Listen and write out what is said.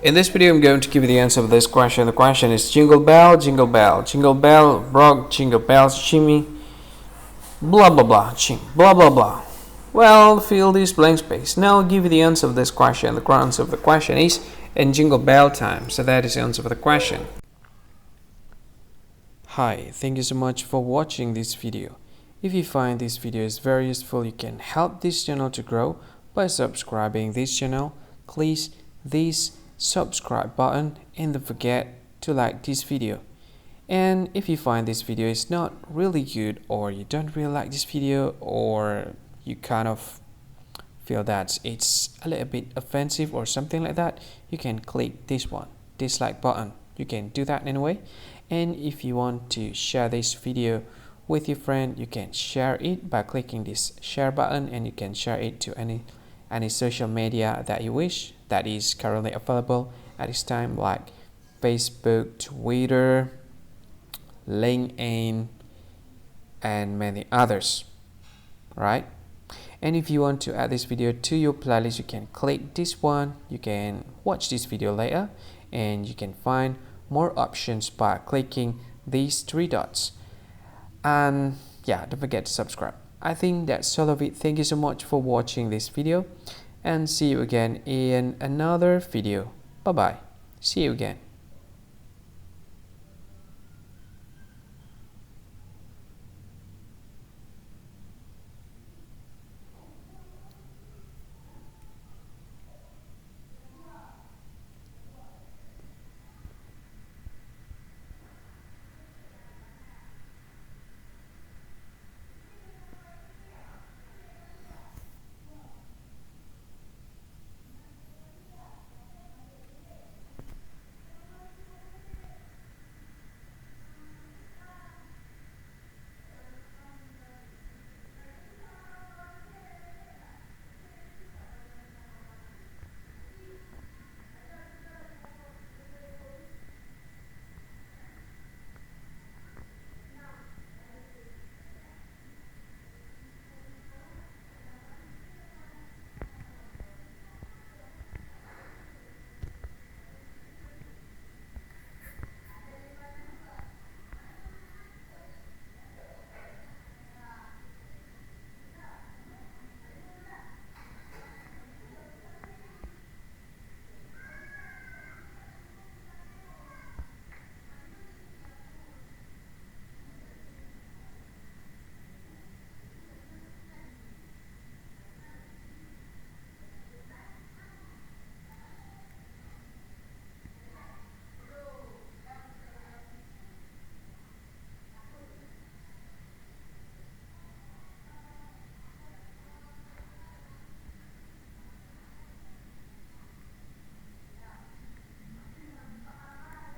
In this video, I'm going to give you the answer of this question. The question is jingle bell, jingle bell, jingle bell, rock, jingle bells, chime, blah blah blah, chime, blah blah blah. Well, fill this blank space. Now I'll give you the answer of this question. The answer of the question is in jingle bell time. So that is the answer of the question. Hi, thank you so much for watching this video. If you find this video is very useful, you can help this channel to grow by subscribing this channel. Please this subscribe button and don't forget to like this video. And if you find this video is not really good, or you don't really like this video, or you kind of feel that it's a little bit offensive or something like that, you can click this one, dislike button. You can do that anyway. And if you want to share this video with your friend, you can share it by clicking this share button, and you can share it to any social media that you wish that is currently available at this time, like Facebook, Twitter, LinkedIn, and many others, right? And if you want to add this video to your playlist, you can click this one. You can watch this video later, and you can find more options by clicking these three dots. And yeah, don't forget to subscribe. I think that's all of it. Thank you so much for watching this video, and see you again in another video. Bye bye. See you again.